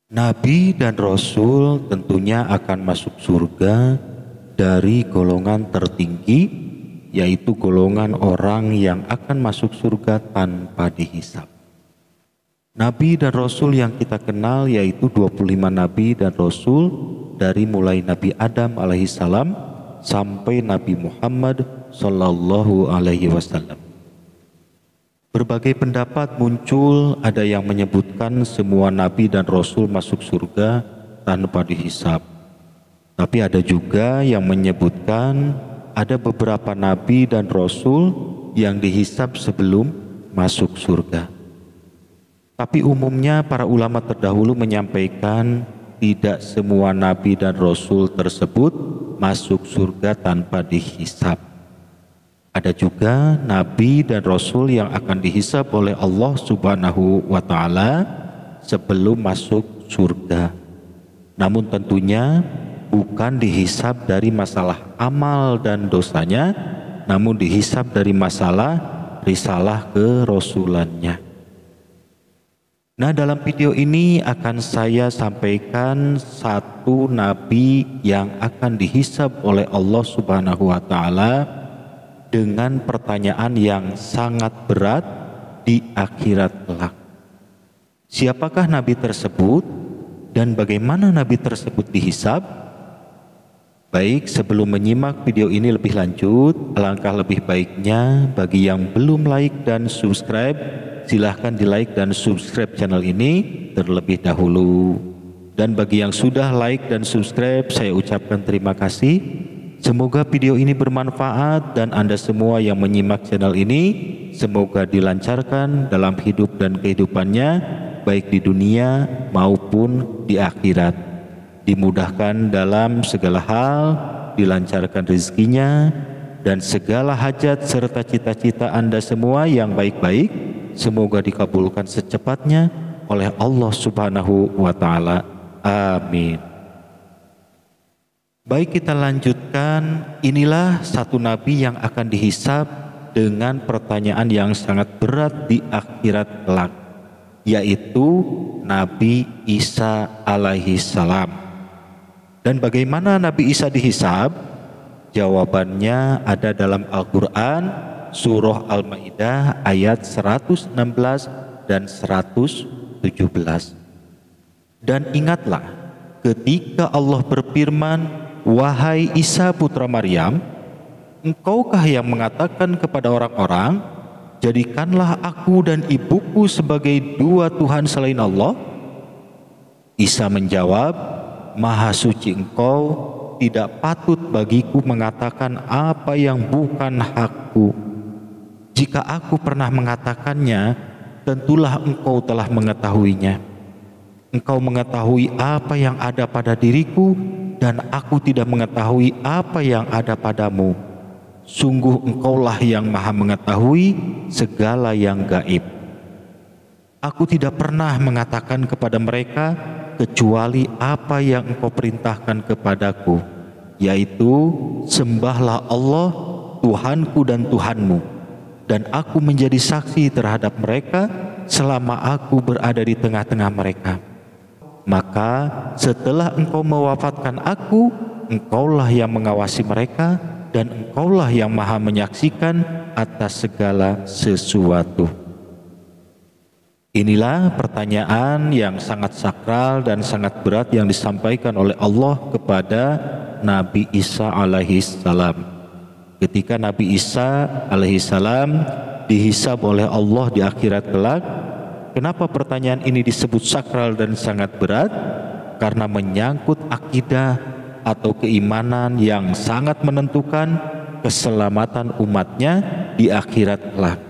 Nabi dan Rasul tentunya akan masuk surga dari golongan tertinggi, yaitu golongan orang yang akan masuk surga tanpa dihisab. Nabi dan Rasul yang kita kenal yaitu 25 Nabi dan Rasul dari mulai Nabi Adam alaihissalam sampai Nabi Muhammad sallallahu alaihi wasallam. Berbagai pendapat muncul, ada yang menyebutkan semua Nabi dan Rasul masuk surga tanpa dihisab. Tapi ada juga yang menyebutkan ada beberapa Nabi dan Rasul yang dihisab sebelum masuk surga. Tapi umumnya para ulama terdahulu menyampaikan tidak semua Nabi dan Rasul tersebut masuk surga tanpa dihisab. Ada juga Nabi dan Rasul yang akan dihisab oleh Allah Subhanahu wa Ta'ala sebelum masuk surga. Namun tentunya bukan dihisab dari masalah amal dan dosanya, namun dihisab dari masalah risalah kerasulannya. Nah, dalam video ini akan saya sampaikan satu Nabi yang akan dihisab oleh Allah Subhanahu wa Ta'ala dengan pertanyaan yang sangat berat di akhirat kelak. Siapakah Nabi tersebut dan bagaimana Nabi tersebut dihisab? Baik, sebelum menyimak video ini lebih lanjut, alangkah lebih baiknya bagi yang belum like dan subscribe, silahkan di like dan subscribe channel ini terlebih dahulu. Dan bagi yang sudah like dan subscribe, saya ucapkan terima kasih. Semoga video ini bermanfaat dan Anda semua yang menyimak channel ini semoga dilancarkan dalam hidup dan kehidupannya, baik di dunia maupun di akhirat. Dimudahkan dalam segala hal, dilancarkan rezekinya, dan segala hajat serta cita-cita Anda semua yang baik-baik semoga dikabulkan secepatnya oleh Allah Subhanahu wa Ta'ala. Amin. Baik, kita lanjutkan. Inilah satu Nabi yang akan dihisab dengan pertanyaan yang sangat berat di akhirat kelak, yaitu Nabi Isa alaihissalam. Dan bagaimana Nabi Isa dihisab? Jawabannya ada dalam Al-Quran Surah Al-Ma'idah ayat 116 dan 117. Dan ingatlah ketika Allah berfirman, "Wahai Isa putra Maryam, engkaukah yang mengatakan kepada orang-orang, jadikanlah aku dan ibuku sebagai dua Tuhan selain Allah?" Isa menjawab, "Maha suci engkau, tidak patut bagiku mengatakan apa yang bukan hakku. Jika aku pernah mengatakannya, tentulah engkau telah mengetahuinya. Engkau mengetahui apa yang ada pada diriku, dan aku tidak mengetahui apa yang ada padamu. Sungguh engkaulah yang maha mengetahui segala yang gaib. Aku tidak pernah mengatakan kepada mereka kecuali apa yang engkau perintahkan kepadaku, yaitu sembahlah Allah Tuhanku dan Tuhanmu, dan aku menjadi saksi terhadap mereka selama aku berada di tengah-tengah mereka. Maka setelah engkau mewafatkan aku, engkaulah yang mengawasi mereka, dan engkaulah yang maha menyaksikan atas segala sesuatu." Inilah pertanyaan yang sangat sakral dan sangat berat yang disampaikan oleh Allah kepada Nabi Isa alaihissalam. Ketika Nabi Isa alaihissalam dihisab oleh Allah di akhirat kelak, kenapa pertanyaan ini disebut sakral dan sangat berat? Karena menyangkut akidah atau keimanan yang sangat menentukan keselamatan umatnya di akhirat kelak.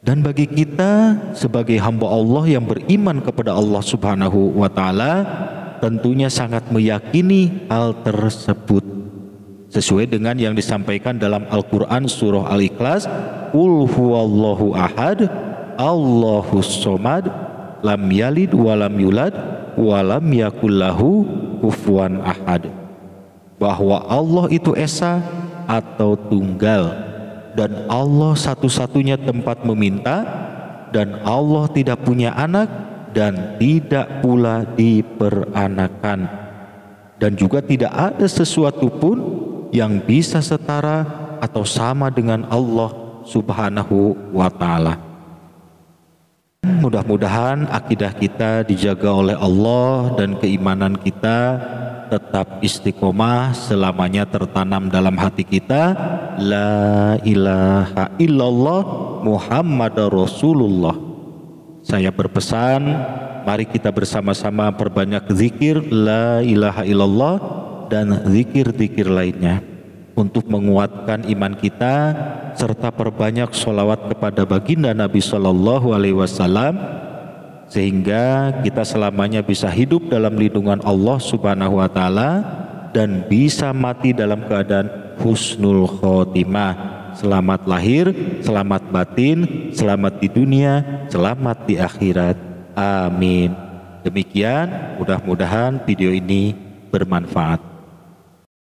Dan bagi kita sebagai hamba Allah yang beriman kepada Allah Subhanahu wa Ta'ala, tentunya sangat meyakini hal tersebut. Sesuai dengan yang disampaikan dalam Al-Quran Surah Al-Ikhlas, "Qul huwallahu ahad, Allahus somad, lam yalid walam yulad, walam yakullahu kufuwan ahad." Bahwa Allah itu esa atau tunggal, dan Allah satu-satunya tempat meminta, dan Allah tidak punya anak dan tidak pula diperanakan, dan juga tidak ada sesuatu pun yang bisa setara atau sama dengan Allah Subhanahu wa Ta'ala. Mudah-mudahan akidah kita dijaga oleh Allah dan keimanan kita tetap istiqomah, selamanya tertanam dalam hati kita la ilaha illallah Muhammadar Rasulullah. Saya berpesan, mari kita bersama-sama perbanyak zikir la ilaha illallah dan zikir-zikir lainnya untuk menguatkan iman kita, serta perbanyak sholawat kepada baginda Nabi Shallallahu Alaihi Wasallam, sehingga kita selamanya bisa hidup dalam lindungan Allah Subhanahu Wa Taala dan bisa mati dalam keadaan husnul khotimah. Selamat lahir, selamat batin, selamat di dunia, selamat di akhirat. Amin. Demikian, mudah-mudahan video ini bermanfaat.